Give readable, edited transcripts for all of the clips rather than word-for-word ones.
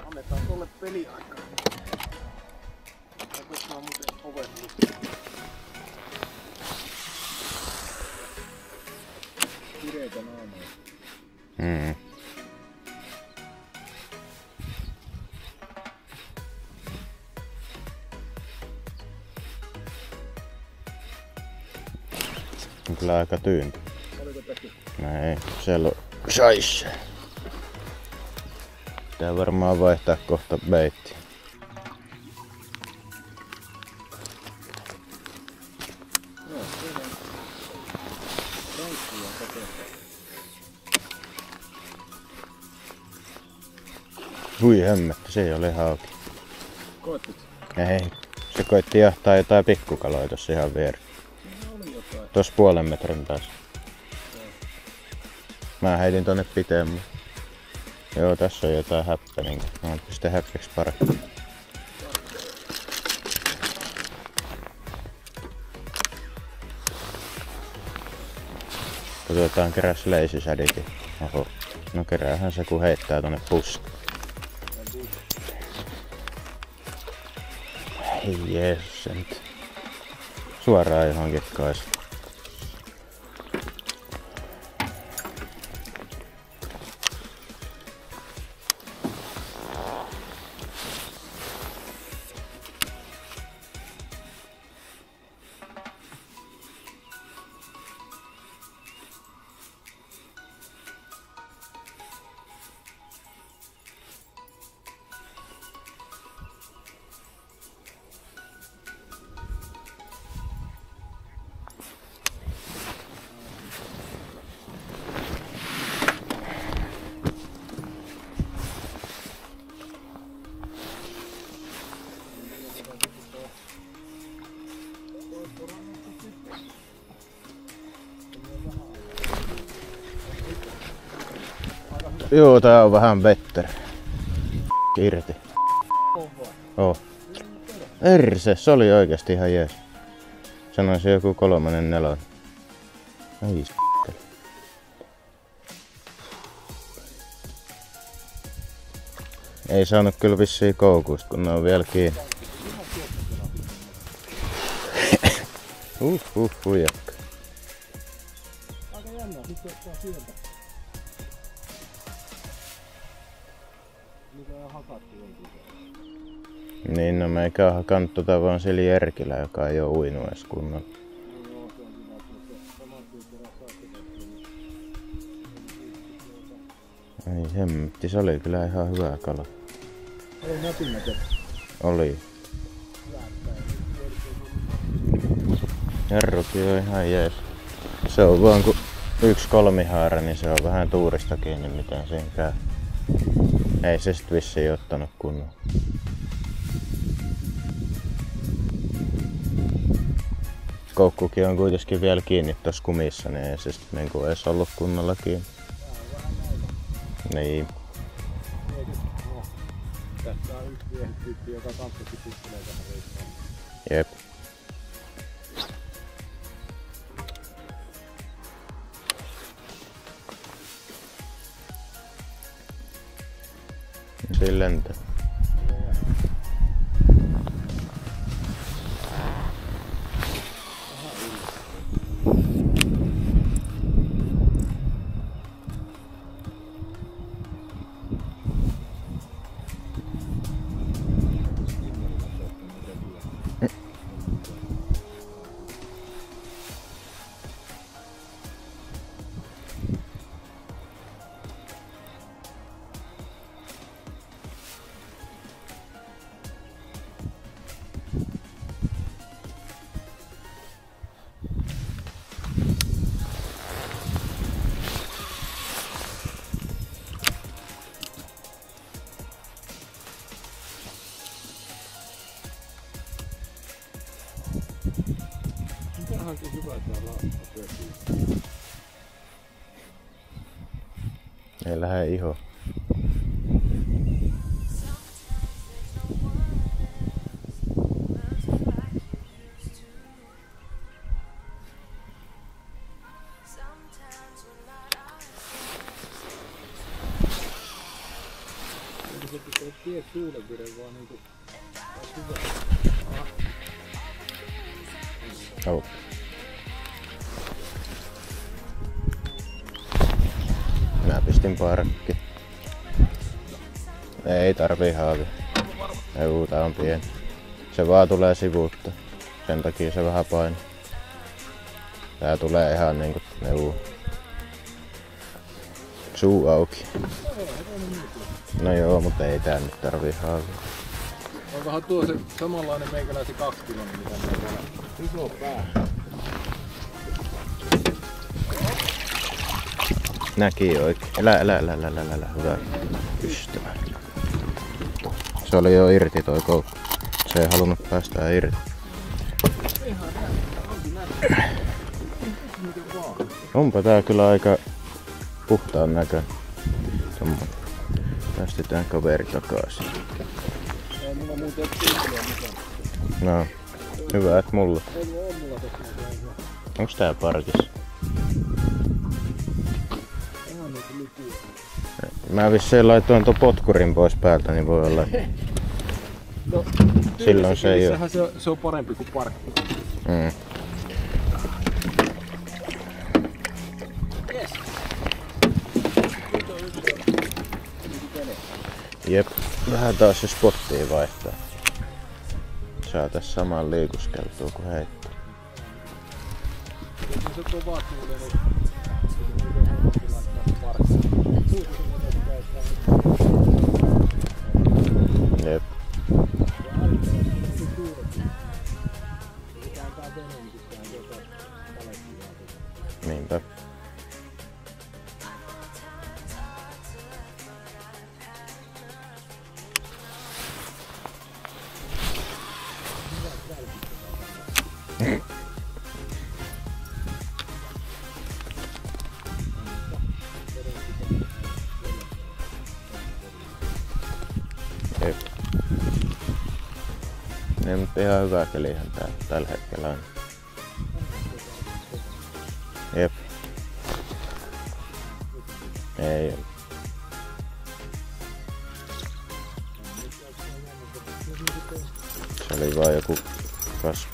Annetaan tuolle peliaikaa. Mä muuten oven kireitä naamoja. On kyllä aika tyynti. Oliko täky? Ei, siellä on shaisse. Pitää varmaan vaihtaa kohta beitti. Hui hemmetti, se ei ole hauki. Koettit? Ei, se koitti jahtaa jotain pikkukaloja tossa ihan vieressä. Tuossa 0,5 metrin päässä. Mä heitin tonne pitemmän. Joo, tässä on jotain häppäniä. Mä pistän häppäksi paremmin. Katsotaan keräs leisisädikin. Oho. No keräähän se kun heittää tonne puskeen. Ei jeesus sent. Suoraan johonkin kaista. Joo, tää on vähän better. Irti. Oh. Erse, se oli oikeesti ihan jees. Sanoisin joku 3, 4. Ai s***. Ei saanut kyllä vissiin koukusta, kun ne on vielä kiinni. Huijakka. Aika jännää, sitten ottaa sieltä. Mitä on hakattu jonkin. Niin, no meikä on hakannut tota vaan sillä Jerkillä, joka ei oo uinut edes kunnolla. Joo, se on hyvä, että saman tyyppiä saa Ei hemmetti, se oli kyllä ihan hyvä kala. Oli näpinäkö? Oli. Jarrukin on ihan jees. Se on vaan kun 1 kolmihaara, niin se on vähän tuurista kiinni, miten siinä käy. Ei se sit vissiin ottanut kunnolla. Koukkukin on kuitenkin vielä kiinni tossa kumissa, niin ei se sit niinku edes ollut kunnolla kiinni. Niin. Tässä on yksi viehityyppi, joka kanssakin pistelee tähän reissaan. Jep. Siinä lentää. Onkin hyvä tää laakka. Ei lähde iho. Se pitää tie suudenvire vaan niinku hyvä. Oh. Mä pistin parkki. Ei tarvii haavi. Juu, tää on pieni. Se vaan tulee sivuutta. Sen takia se vähän painaa. Tää tulee ihan niinku suu auki. No joo, mutta ei tää nyt tarvii haavia. Onkohan tuo se samanlainen meikäläisen 2 kilon, mitä meillä on? Iso pää. Näki oikein. Älä. Hyvä ystävä. Se oli jo irti toi koukku. Se ei halunnut päästää irti. Onpa tää kyllä aika puhtaan näköinen. Tommonen. Päästetään kaveri takaisin. Ei mulla muuten ole mukana. No, hyvä et mulla. Ei mulla tossa mitään. Onks tää parkissa? Ihan niinku lipua. Mä vissiin laitoin tuon potkurin pois päältä, niin voi olla. No, silloin se ei oo. Se on parempi kuin parkki. Yes. Jep, vähän taas se spottia vaihtaa. Saatais saman liikuskeltua kuin heittää. Se on kova tuulen, niin Jep. Niinpä. Jep. Niin, mutta ihan hyvä kelihän tää tällä hetkellä on. Jep. Ei oo. Se oli vaan joku kasvu.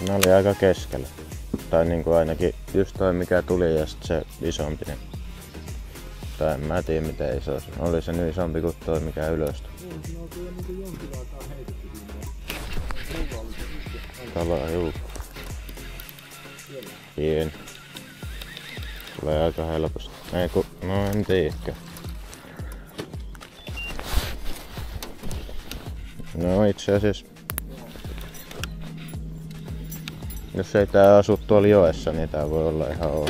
Ne oli aika keskellä. Tai niinku ainakin just toi mikä tuli ja sit se isompi. Tai en mä tiedä miten iso se oli. Se nyt isompi kuin toi mikä ylös tuli. No tuo on niinku jonkin aikaa heitetty siinä. Kalaa juu. Pieni. Tulee aika helposti. Ei ku, no en tiedäkään. No itse asiassa. Jos ei tää asu tuolla joessa, niin tää voi olla ihan ok.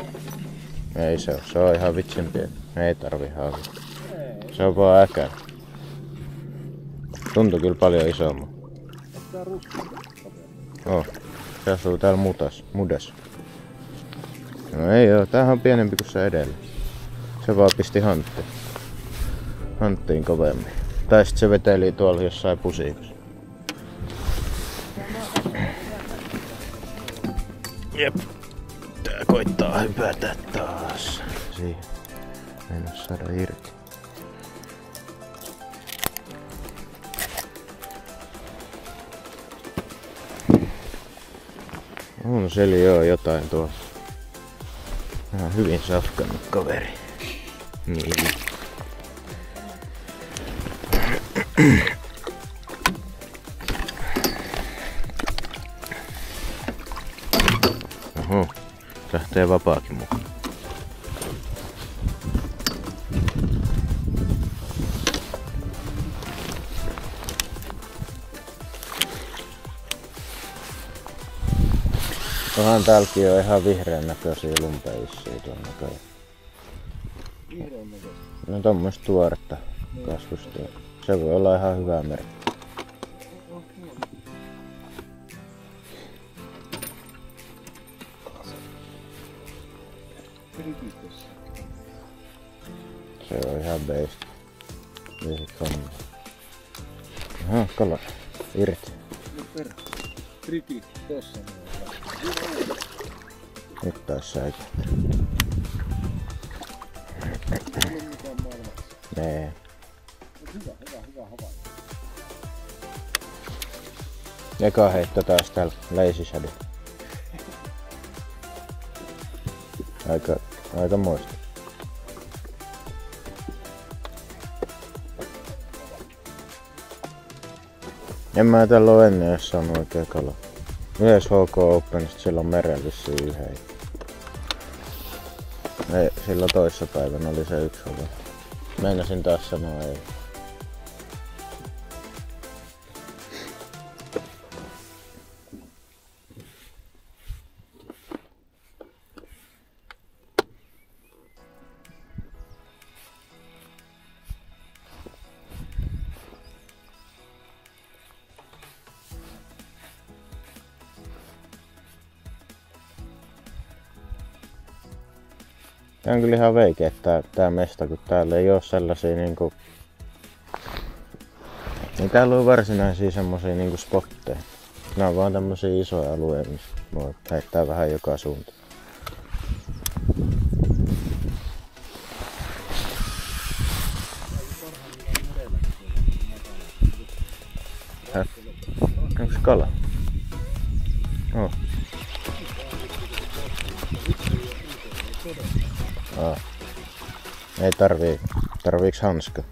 Ei se on ihan vitsin pieni. Ei tarvi haavia. Se on vaan äkä. Tuntuu kyllä paljon isomman. Tää ruskea. Oh, se asuu täällä mudas. No ei oo, tämähän on pienempi kuin se edellä. Se vaan pisti hanttiin kovemmin. Tai sit se veteli tuolla jossain pusiikossa. Jep. Tää koittaa hypätä taas. Siihen. Mennä saada irti. On seli joo jotain tuossa. Ihan hyvin safkannut kaveri. Niin. Oho, lähtee vapaakin mukaan. Onhan täälläkin on ihan vihreän näköisiä lumpeissia tuon näköjään. Vihreän näköistä. No tommoista tuoretta kasvusta. Se voi olla ihan hyvä merkki. ihan beist. Viisit homma. Aha, kala. Irti. Nyt perä. Triki tossa. Nyt taas säikähtää. Ei ole mitään maailmassa. Nee. Hyvä havainto. Eka heitto taas täällä leisisädy. Aika moista. En mä tällä oo ennen edes saanut oikea kalaa. Yhdessä HK Openista silloin merellä vissiin yhden. Ei, silloin toissapäivänä oli se yksi hova. Meinasin taas sanoa ei. Tää on kyllä ihan veikeä tää mesta, kun täällä ei oo sellaisia niinku... Ei täällä oo varsinaisia semmosia niinku spotteja. Nää on vaan tämmösiä isoja alueita, missä voi heittää vähän joka suuntaan. Onks kala? Oh. Ei tarviiks hanska?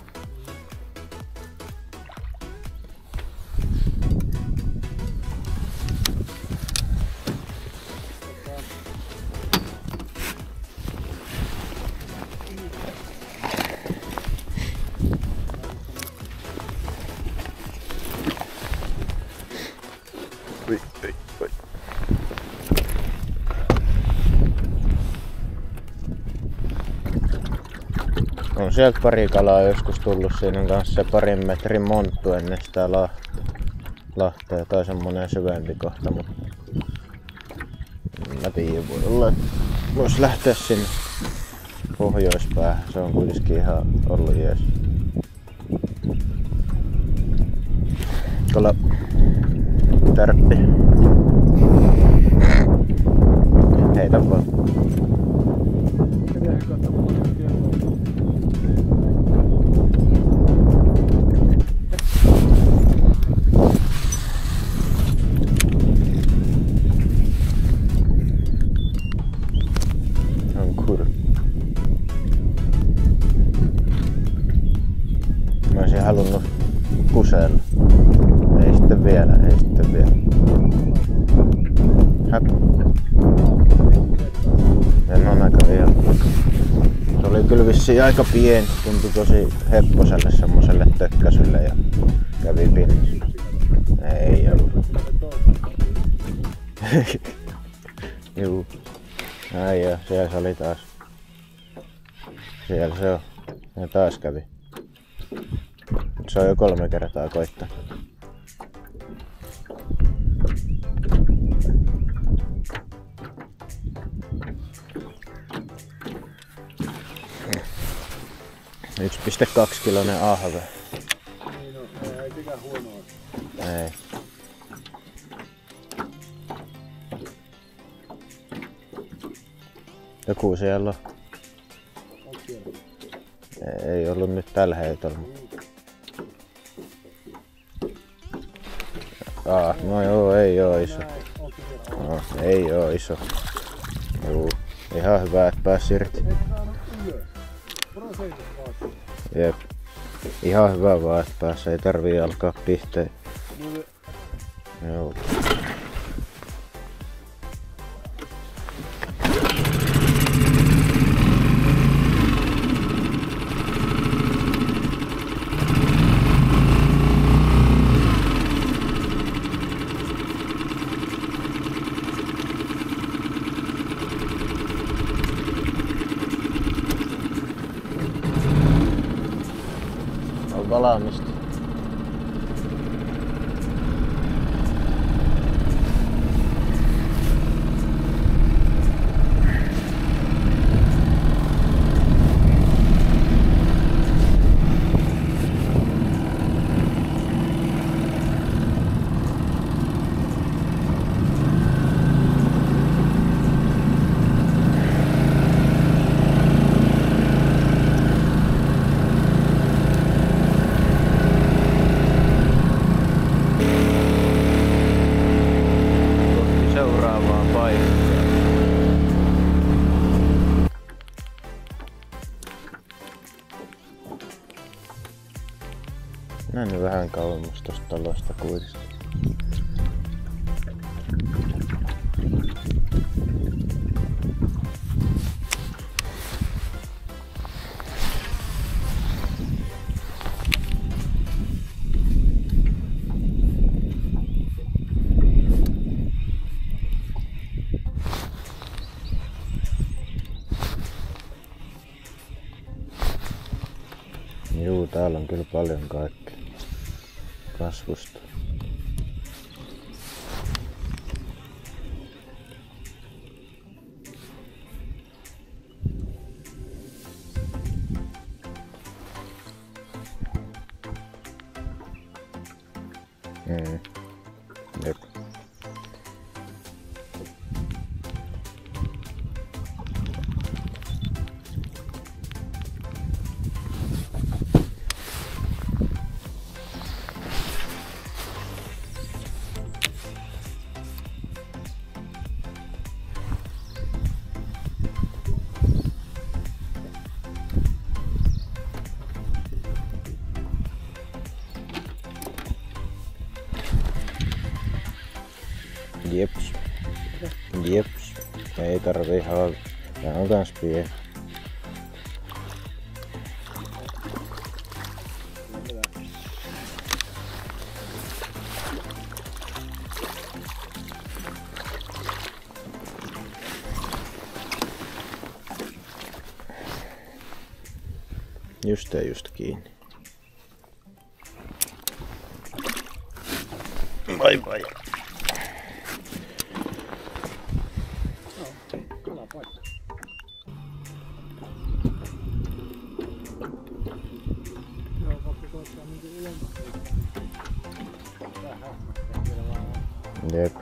Oi. On sieltä pari kalaa joskus tullut, siinä on kanssa se parin metrin monttu ennen sitä lahtea tai semmonen syvempi kohta, mutta mä tiedän, voi olla, että vois lähteä sinne pohjoispäähän, se on kuitenkin ihan ollut jees. Kala tärppi. Heitä vaan. Mä olisin halunnut kuseella. Ei sitten vielä. Häp. En oo näköjään. Se oli kyllä vissiin aika pieni. Tuntui tosi hepposelle semmoselle tökkäsylle ja kävi pinnassa. Ei ollut. Juu. Ai joo, siellä se oli taas. Siellä se on. Ja taas kävi. Nyt se on jo 3 kertaa koittanut. Yksi 1,2 kiloinen ahve. Niin on, ei mikään huonoa. Ei. Joku siellä on. Onks siellä? Ei ollut nyt tällä heitolla. No joo, ei oo iso. No, ei oo iso. Juu, ihan hyvä, että pääsi irti. Jep. Ihan hyvä vaan, että pääsi, ei tarvii alkaa pihteä. Joo. On valmista. Mennään vähän kauemmas tosta talosta kuitenkin. Juu, täällä on kyllä paljon kaikkea kasvusta. Jep. Jeps. Jeps. Ei tarvii haavia. Tää on kans pieni. Just kiinni. Vai. Jep.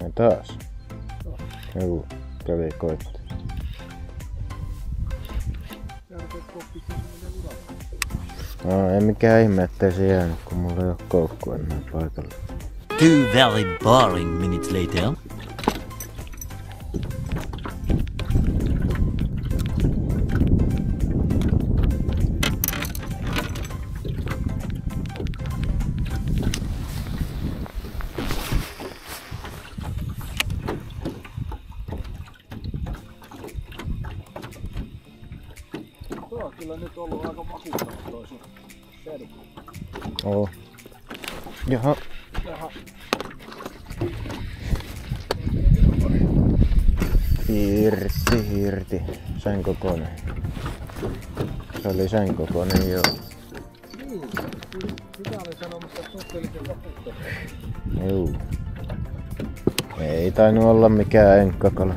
Ja taas. Juu, kävi koitti. No ei mikään ihme, ettei se jäänyt, kun mulla ei oo koukku enää paikalla. 2 very boring minutes later. Tuo on kyllä nyt ollut aika vakuuttava toi sun selkä. Oo. Jaha. Irti. Sen kokoinen. Se oli sen kokoinen, joo. Niin, sitä olin sanomassa, että suhteellisen vakuuttava. Juu. Ei tainnut olla mikään enkkakala.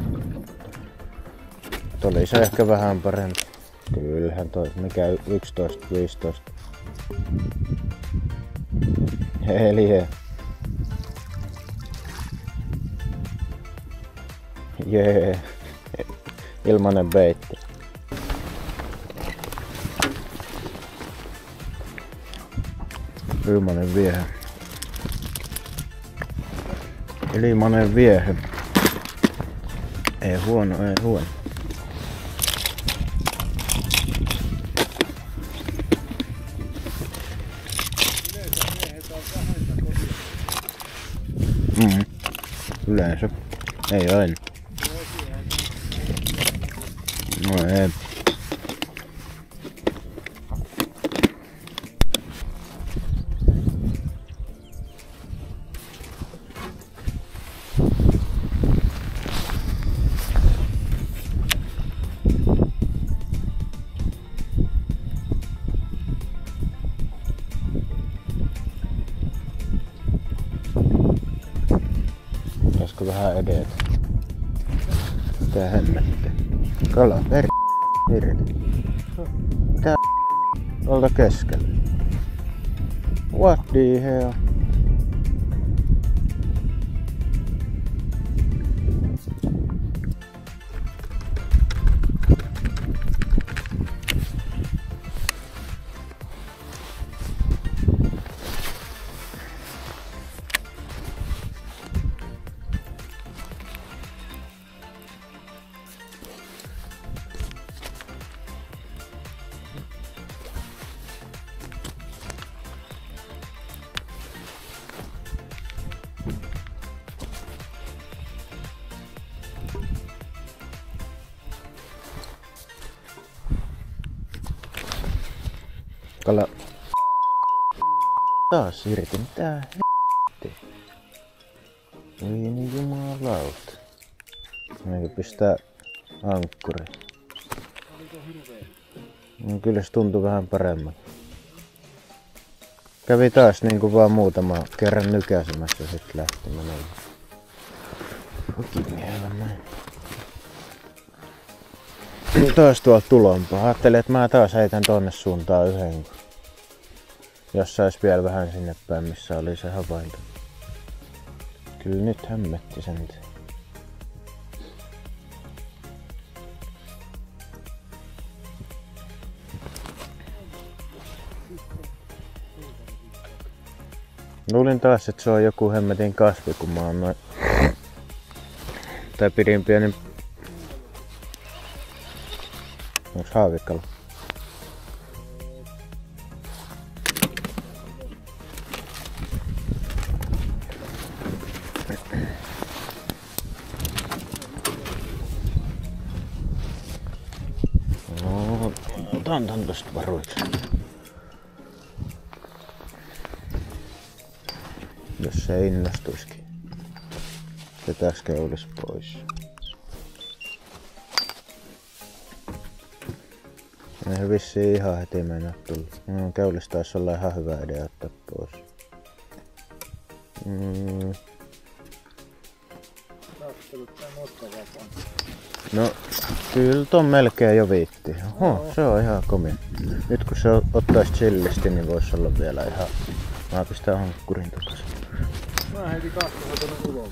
Tuli se ehkä vähän parempi. Kyllähän toi, mikä 11, 15. Eli jee. Ilmanen beitti. Ilmanen viehe. Ilmanen viehe. Ei huono. Yleensä. Ei aina. No ei. Pitäisikö vähän edetä? Tää hemmettä. Kala, irti. Tää olta keskellä. What the hell? Kala. Taas irti. Mitä helvetti? Ei niin jumalauta. Meikö pistää ankkuri. No, kyllä se tuntui vähän paremmin. Kävi taas niinku vaan muutama kerran nykäisemässä ja sit lähti menemään. Okimiehellä näin. Taas tuolta tulompaa. Ajattelin, että mä taas heitän tonne suuntaan yhden. Jos sais vielä vähän sinne päin, missä oli se havainto. Kyllä nyt hämmetti sen. Luulin taas, että se on joku hemmetin kasvi, kun mä oon noin... Tai pidin pienen... Onks haavikala? No, otan tän tosta varuiksi. Jos se innostuisikin. Vetääks keulis pois? Ei vissiin ihan heti mennä tullut. No, keulis taisi olla ihan hyvä idea ottaa pois. No, kyllä ton melkein jo viitti. Oho, se on ihan komea. Nyt kun se ottaisi chillisti, niin voisi olla vielä ihan... Mä pistän hankkurin takaisin. Mä heitin kahtoa tonne ulos.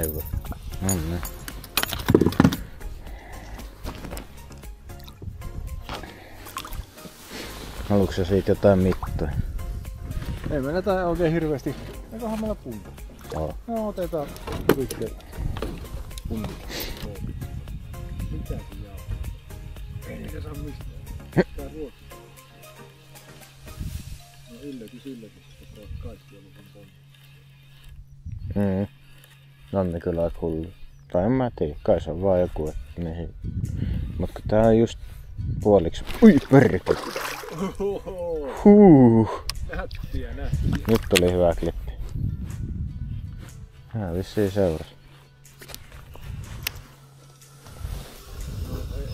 Ei voi. Nonni. Haluatko sä siitä jotain mittaa? Ei meillä tää oikein hirveesti. Eiköhän meillä punta. Joo. No otetaan hyvikkeen punta. Mitä se jää? Ei niitä saa mistään. Tää ruoki. No yllätys, koska kaikki on sen punta. On ne kyllä aika hullu. Tai en mä tiedä, kai se on vaan joku, että mihin. Mut kun tää on just puoliksi... Ui perkele! Nättiä. Nyt tuli hyvä klippi. Hän vissiin seurasi.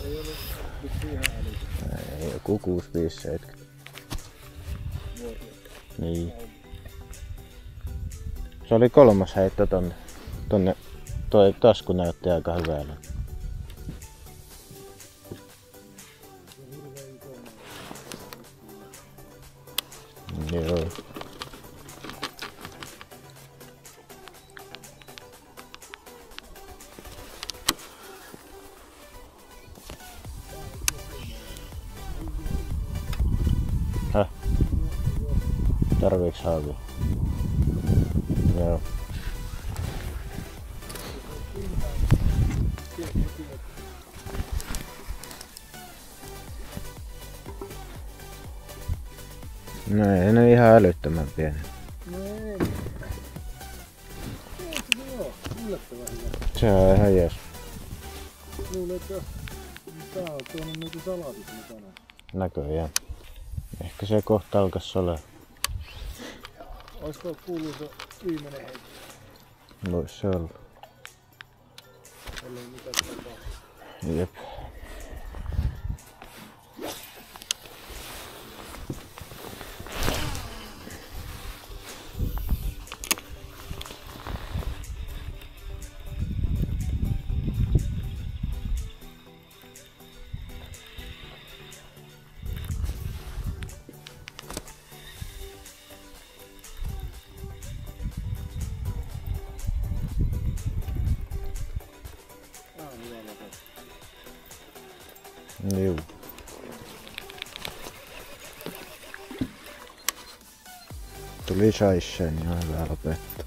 Ei ollut vissiin ihan älytöntä. Ei, joku 6570. Niin. Se oli kolmas heitto tonne. Toi tasku näytti aika hyvältä. Joo. Häh? Tarviiks haavia? Joo. No ei ne ihan älyttömän pieni. No ei. Joo, yllättävän hyvä. Se on ihan jees. Luulen, että tää on tuonut niinku salaatit mukana. Näköjään. Ehkä se kohta alkas ole. Oisko kuuluu se viimeinen heitto? Vois se olla. Ellei mitään tapahtuu. Jep. Juu. Tuli saisseen, niin on hyvä lopettaa.